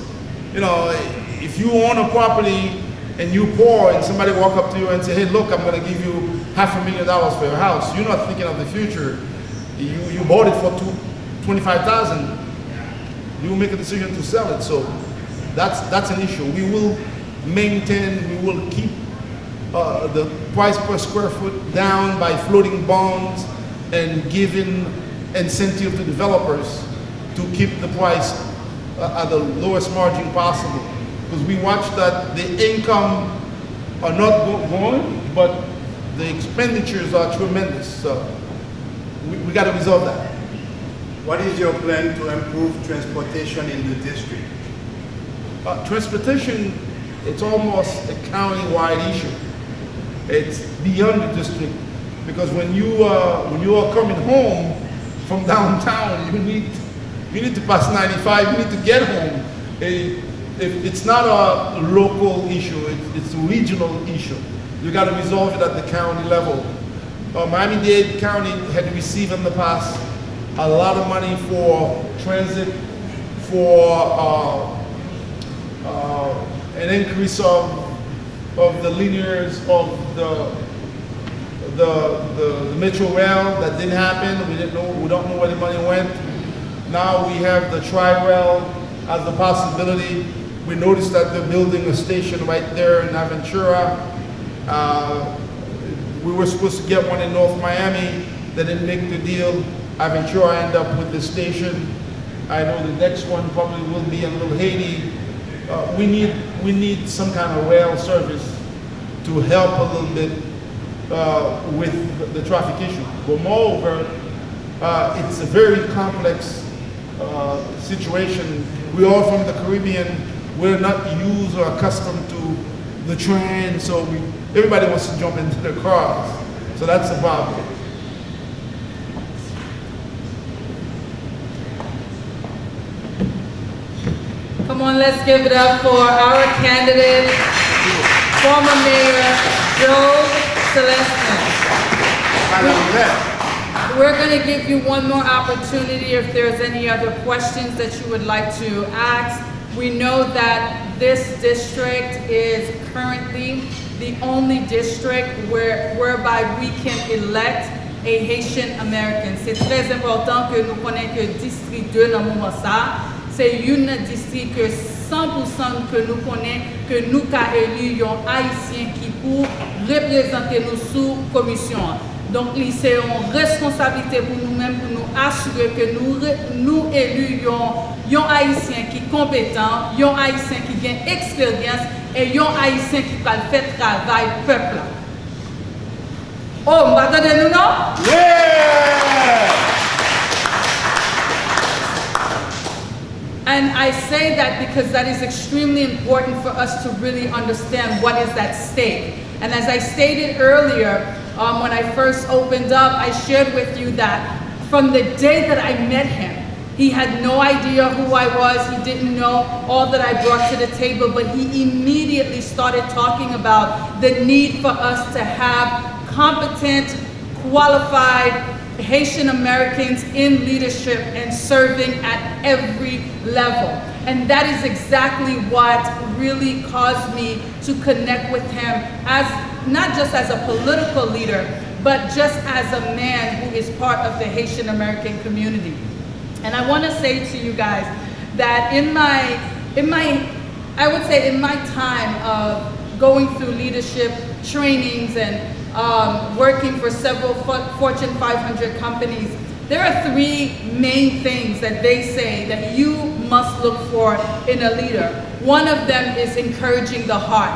if you own a property and you poor and somebody walk up to you and say, hey, look, I'm gonna give you $500,000 for your house, you're not thinking of the future. You bought it for $25,000. You will make a decision to sell it. So that's an issue. We will maintain, we will keep the price per square foot down by floating bonds and giving incentive to developers to keep the price at the lowest margin possible. Because we watch that the income are not growing, but the expenditures are tremendous. So we got to resolve that. What is your plan to improve transportation in the district? Transportation, it's almost a county-wide issue. It's beyond the district, because when you are coming home from downtown, you need to pass 95. You need to get home. it's not a local issue, it's a regional issue. You got to resolve it at the county level. Miami-Dade County had received in the past a lot of money for transit, for an increase of the linears of the Metro Rail. That didn't happen. We don't know where the money went. Now we have the Tri-Rail as a possibility. We noticed that they're building a station right there in Aventura. We were supposed to get one in North Miami. They didn't make the deal. Aventura ended up with the station. I know the next one probably will be in Little Haiti. We need some kind of rail service to help a little bit with the traffic issue. But moreover, it's a very complex situation. We're all from the Caribbean. We're not used or accustomed to the train, so everybody wants to jump into their cars. So that's the problem. Come on, let's give it up for our candidate, former Mayor Joe Celestin. We're going to give you one more opportunity if there's any other questions that you would like to ask. We know that this district is currently the only district whereby we can elect a Haitian American. C'est très important que nous connaissions que district 2 dans moment ça, c'est une district que 100% que nous connaissons que nous avons élu un Haïtien qui pour représenter nous sous commission. Donc, c'est une responsabilité pour nous-mêmes, pour nous assurer que nous éluyons un Haïtien qui est compétent, un Haïtien qui gagne expérience et un Haïtien qui va faire travail peuple. Oh, m'attendez-nous, non? Yeah! And I say that because that is extremely important for us to really understand what is at stake. And as I stated earlier, when I first opened up, I shared with you that from the day that I met him, he had no idea who I was. He didn't know all that I brought to the table, but he immediately started talking about the need for us to have competent, qualified Haitian Americans in leadership and serving at every level. And that is exactly what really caused me to connect with him as not just as a political leader, but just as a man who is part of the Haitian American community. And I want to say to you guys that in my time of going through leadership trainings and working for several Fortune 500 companies, there are three main things that they say that you must look for in a leader. One of them is encouraging the heart.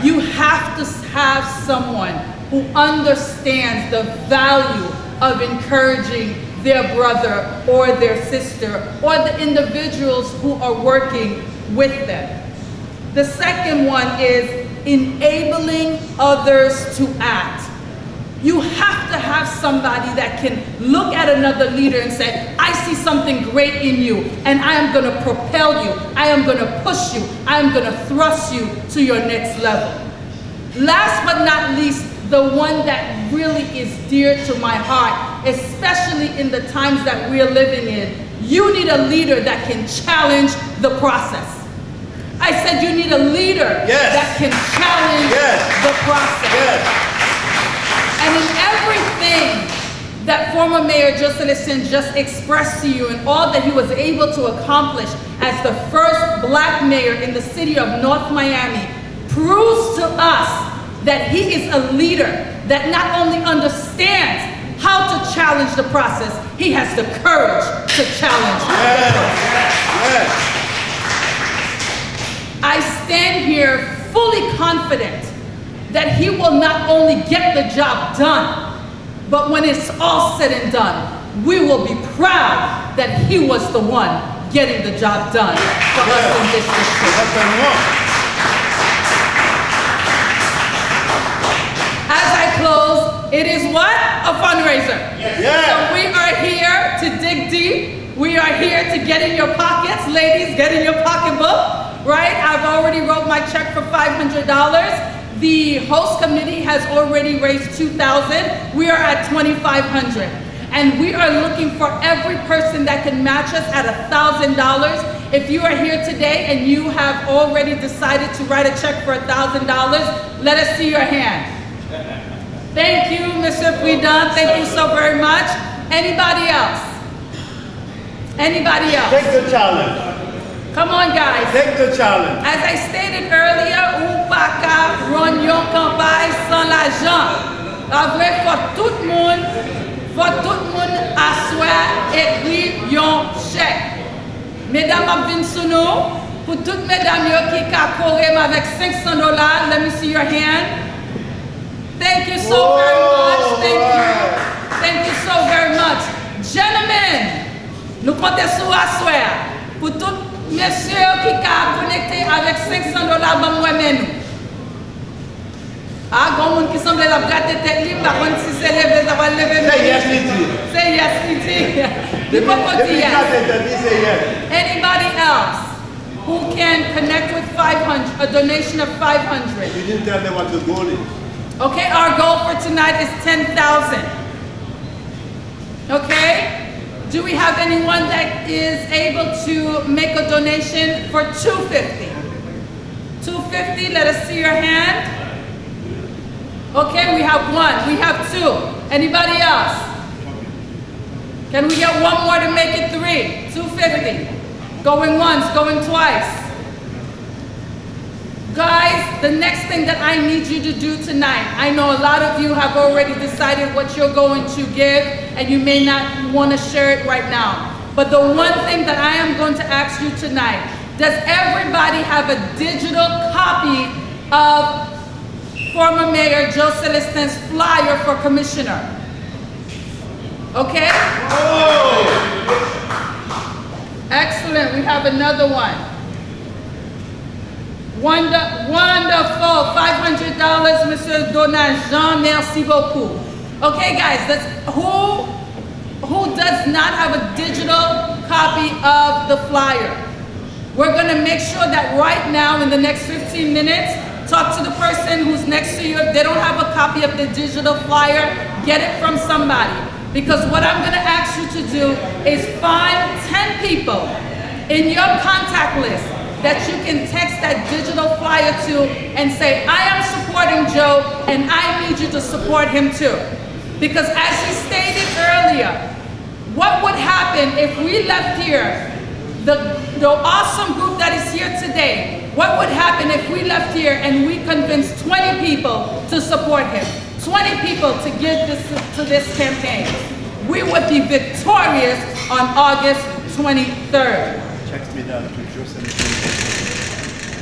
You have to have someone who understands the value of encouraging their brother or their sister or the individuals who are working with them. The second one is enabling others to act. You have to have somebody that can look at another leader and say, I see something great in you, and I am going to propel you, I am going to push you, I am going to thrust you to your next level. Last but not least, the one that really is dear to my heart, especially in the times that we're living in, you need a leader that can challenge the process. I said you need a leader that can challenge the process. And in everything that former Mayor Joe Celestin just expressed to you and all that he was able to accomplish as the first black mayor in the city of North Miami proves to us that he is a leader that not only understands how to challenge the process, he has the courage to challenge the process. I stand here fully confident that he will not only get the job done, but when it's all said and done, we will be proud that he was the one getting the job done for us in this district. As I close, it is what? A fundraiser. So we are here to dig deep. We are here to get in your pockets. Ladies, get in your pocketbook, right? I've already wrote my check for $500. The host committee has already raised $2,000. We are at $2,500. And we are looking for every person that can match us at $1,000. If you are here today and you have already decided to write a check for $1,000, let us see your hand. Thank you, Mr. Puidan. Thank you so very much. Anybody else? Anybody else? Take the challenge. Come on, guys. Take the challenge. As I stated earlier, ou pa ka ron yon campagne sans l'argent. En vrai, faut tout le monde asseoir écrit yon chèque. Mesdames, ap vin sou nou, pour toutes mesdames yo qui ka korem avec $500, let me see your hand. Thank you so very much. Thank you. Thank you so very much. Gentlemen, nous comptons sur asseoir. Pour tout monsieur qui a connecté avec $500 dans moi-même. Ah, il y a des gens qui semblent la gratter tête libre, par contre, si c'est levé, ça va lever. Say yes, Liti. Say yes, Liti. Anybody else who can connect with 500, a donation of 500? You didn't tell them what the goal is. Okay, our goal for tonight is 10,000. Okay? Do we have anyone that is able to make a donation for $250? $250, let us see your hand. Okay, we have one, we have two. Anybody else? Can we get one more to make it three? $250. Going once, going twice. Guys, the next thing that I need you to do tonight, I know a lot of you have already decided what you're going to give, and you may not want to share it right now. But the one thing that I am going to ask you tonight, does everybody have a digital copy of former Mayor Joe Celestin's flyer for commissioner? Okay? Oh! Excellent, we have another one. Wonderful, $500, Mr. Donat-Jean, merci beaucoup. Okay, guys, who does not have a digital copy of the flyer? We're gonna make sure that right now, in the next 15 minutes, talk to the person who's next to you. If they don't have a copy of the digital flyer, get it from somebody. Because what I'm gonna ask you to do is find 10 people in your contact list that you can text that digital flyer to and say, I am supporting Joe and I need you to support him too. Because as he stated earlier, what would happen if we left here, the awesome group that is here today, what would happen if we left here and we convinced 20 people to support him, 20 people to give this to this campaign? We would be victorious on August 23rd. Checks me down to Joe Celestin.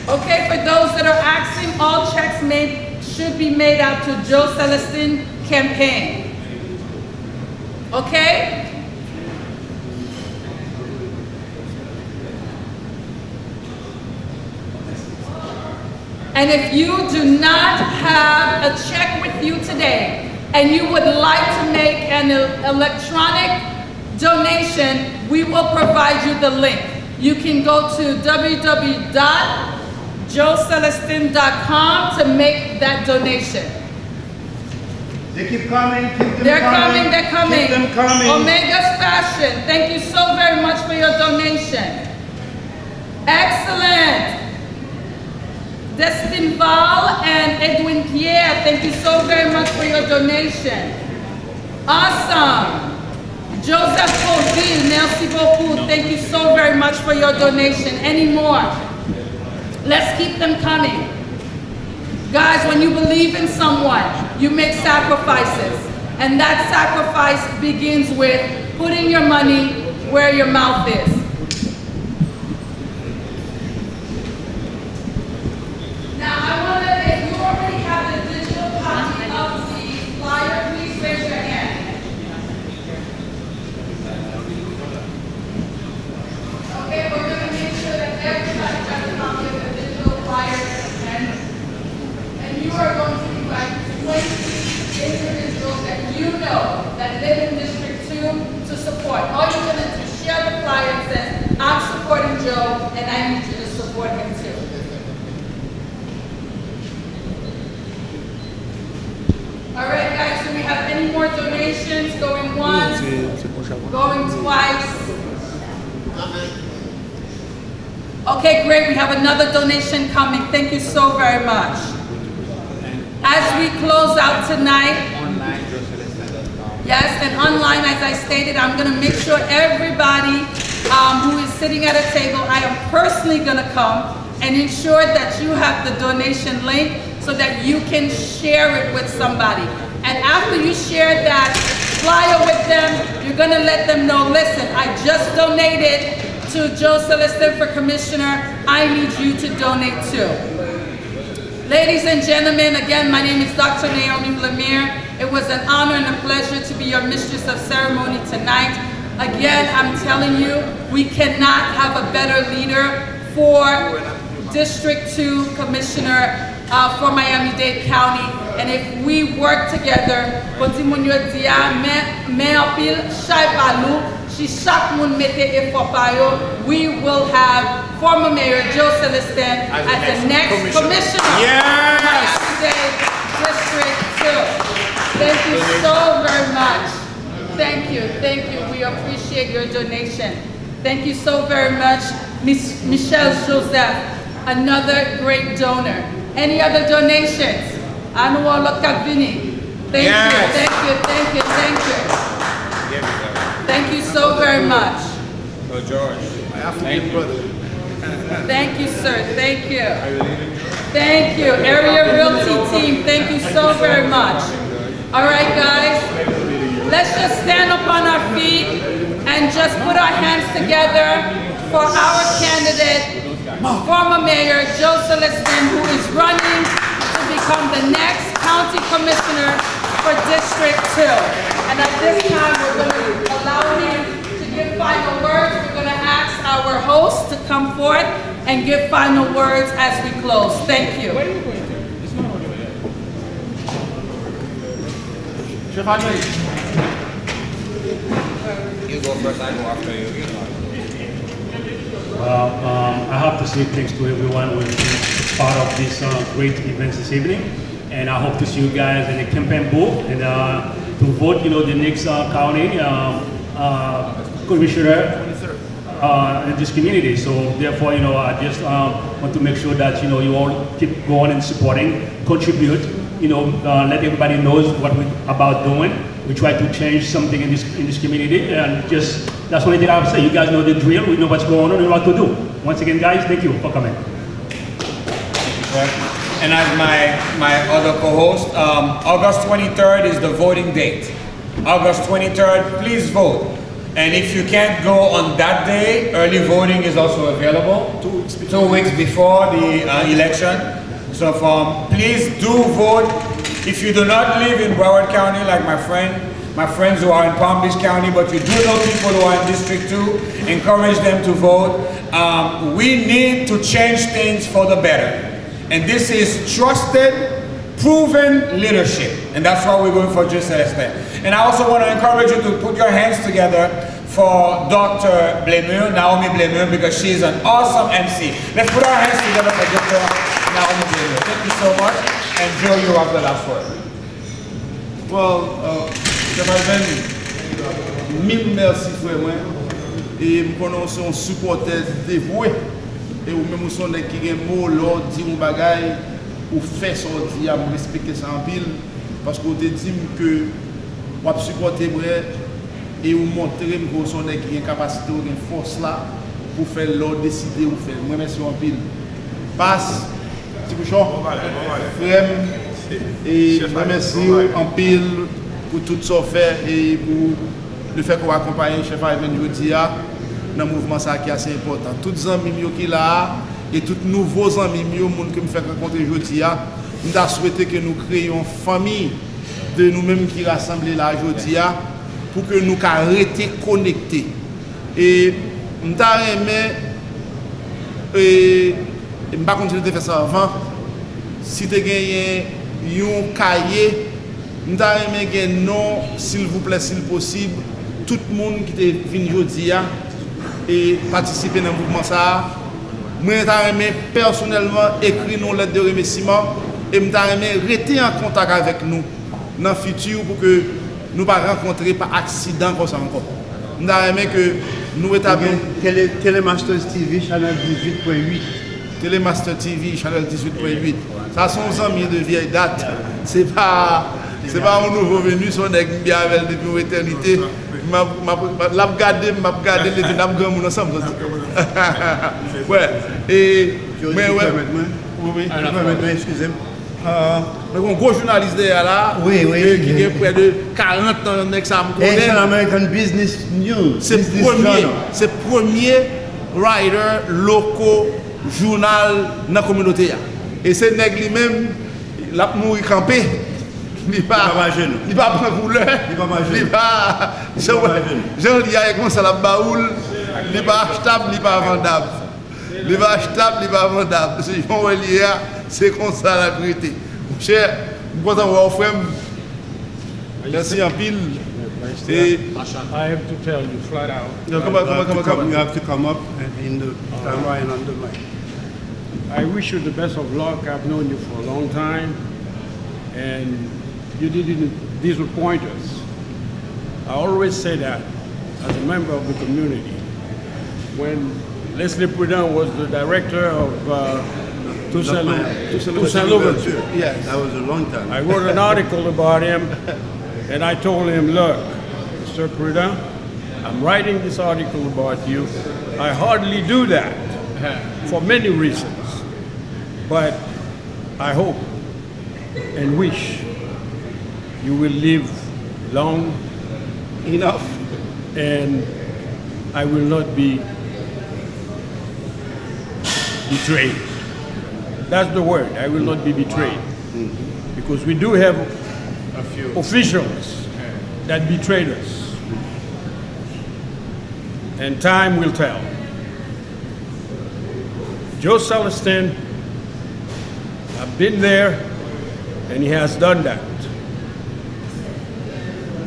Okay, for those that are asking, all checks should be made out to Joe Celestin campaign. Okay? And if you do not have a check with you today and you would like to make an electronic donation, we will provide you the link. You can go to www.joecelestin.com to make that donation. They keep coming, keep them They're coming. they're coming. Keep them coming. Omega's Fashion, thank you so very much for your donation. Excellent. Destin Val and Edwin Pierre, thank you so very much for your donation. Awesome. Joseph Colville, merci beaucoup. Thank you so very much for your donation. Any more? Let's keep them coming. Guys, when you believe in someone, you make sacrifices. And that sacrifice begins with putting your money where your mouth is. Now, I wonder if you already have the digital copy of the flyer, please raise your hand. Okay, we're going to make sure that everybody has a copy of the digital flyer and you are going to invite 20 individuals that you know that live in District 2 to support. All you're going to do is share the flyer and says, I'm supporting Joe and I need you to support him too. All right, guys, do we have any more donations? Going once, going twice. Okay, great, we have another donation coming. Thank you so very much. As we close out tonight, yes, and online, as I stated, I'm gonna make sure everybody who is sitting at a table, I am personally gonna come and ensure that you have the donation link so that you can share it with somebody. And after you share that flyer with them, you're gonna let them know, listen, I just donated to Joe Celestin for Commissioner. I need you to donate too. Ladies and gentlemen, again, my name is Dr. Naomi Blamire. It was an honor and a pleasure to be your mistress of ceremony tonight. Again, I'm telling you, we cannot have a better leader for District 2 Commissioner for Miami-Dade County. And if we work together, we will have former Mayor Joe Celestin as the next commissioner of Miami-Dade District 2. Thank you so very much. Thank you. We appreciate your donation. Thank you so very much, Miss Michelle Joseph, another great donor. Any other donations? Anuolo Kavini. Thank you. Thank you so very much. Oh, George. My African brother. Thank you, sir. Thank you. Thank you. Area Realty team, thank you so very much. All right, guys. Let's just stand up on our feet and just put our hands together for our candidate, former Mayor Joe Celestin, who is running to become the next County Commissioner for District 2. And at this time, we're going to allow him to give final words. We're going to ask our host to come forth and give final words as we close. Thank you. You go first, I go after you. I have to say thanks to everyone who has been part of this great event this evening. And I hope to see you guys in the campaign booth and to vote, the next county commissioner in this community. So therefore, I just want to make sure that, you all keep going and supporting, contribute, let everybody knows what we're about doing. We try to change something in this community, and just that's one thing I have to say. You guys know the drill. We know what's going on and what to do. Once again, guys, thank you for coming. And as my other co-host, August 23rd is the voting date. August 23rd, please vote. And if you can't go on that day, early voting is also available. 2 weeks before the election. So please do vote. If you do not live in Broward County, like my friends who are in Palm Beach County, but you do know people who are in District 2, encourage them to vote. We need to change things for the better. And this is trusted, proven leadership. And that's why we're going for Joe Celestin. And I also want to encourage you to put your hands together for Dr. Blamire, Naomi Blamire, because she's an awesome MC. Let's put our hands together for Dr. Naomi Blamire. Thank you so much. And Joe, you have the last word. Well, mille merci frère moi. Et me connais un supporter dévoué. Et ou même son qui gen mot l'or dit un bagay ou fait sortir à me respecter ça en pile parce qu'on te dit que ou a supporter moi et ou montrer que son qui a capacité ou une force là pour faire l'ordre décider ou faire. Moi merci en pile. Passe petit bouchon. Frère et merci en pile pour tout ça fait et pour le fait qu'on accompagne chef Ivan Jodia dans le mouvement ça qui est assez important. Tous les amis qui là et tous nouveaux amis monde que me fait rencontrer Jodia, nous avons souhaité que nous créions une famille de nous-mêmes qui rassemblent là Jodia pour que nous arrêter connectés. Et nous avons aimé et je ne vais pas continuer de faire ça avant. Si tu as gagné un cahier, nous avons aimé un nom, s'il vous plaît, s'il possible, tout le monde qui est venu aujourd'hui, et participer dans le mouvement ça. Moi, je personnellement écrit nos lettres de remerciement et je rester en contact avec nous dans le futur pour que nous ne rencontrions pas d'accident comme ça encore. Je que nous établissions Telemasters TV, channel 18.8. Telemaster TV, channel 18.8. Ça sont amis de vieille date. C'est pas un nouveau venu, c'est un bien avec depuis une éternité. Je vais regarder les deux ensemble. Ouais. Et mais ouais. Oui. Un gros journaliste derrière là, qui a près de 40 ans d'examen. Asian American Business News. C'est le premier writer local journal dans la communauté. Et c'est lui-même, il a mouru campé. Il ne va pas prendre couleur. Il ne va pas. Jean-Lia est comme ça la baoule. Il n'est pas achetable, il n'est pas vendable. Il n'est pas achetable, il n'est pas vendable. C'est comme ça la vérité. Mon cher, vous pouvez avoir frère. Merci en pile. I have to tell you flat out. Come. You have to come up in the camera and on the mic. I wish you the best of luck. I've known you for a long time, and you didn't disappoint us. I always say that as a member of the community. When Leslie Prudent was the director of Toussaint Louverture, Yes, that was a long time. I wrote an article about him, and I told him, look, Mr. Prudent, I'm writing this article about you. I hardly do that for many reasons, but I hope and wish you will live long enough, and I will not be betrayed. That's the word. I will not be betrayed. Because we do have a few officials that betrayed us. And time will tell. Joe Celestin, I've been there, and he has done that.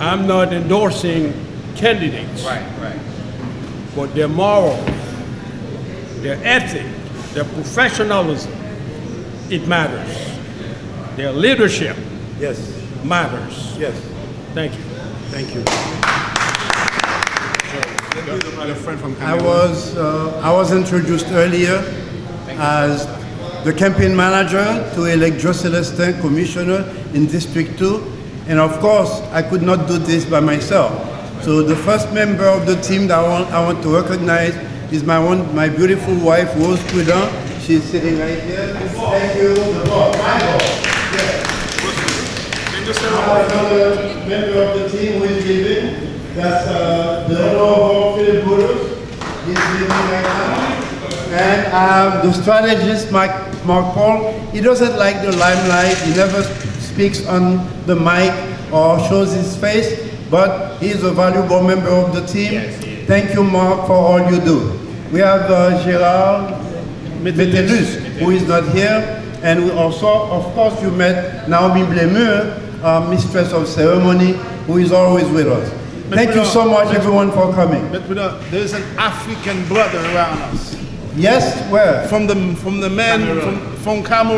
I'm not endorsing candidates. Right. But their morals, their ethic, their professionalism, it matters. Their leadership matters. Yes. Thank you. Thank you. I I was introduced earlier as the campaign manager to elect Joe Celestin commissioner in District 2. And of course, I could not do this by myself. So the first member of the team that I want to recognize is my beautiful wife, Rose Prudent. She's sitting right here. Thank you. The boss, my boss. Yes. Another member of the team who is leaving. That's the Honorable Philip Burroughs. He's leaving right now. And I have the strategist, Mark Paul. He doesn't like the limelight. He never speaks on the mic or shows his face, but he's a valuable member of the team. Yes, he is. Thank you, Mark, for all you do. We have Gérard Metellus, who is not here. And we also, of course, you met Naomi Blemur, mistress of ceremony, who is always with us. Thank you so much, everyone, for coming. But there's an African brother around us. Yes, where? From the men from Cameroon.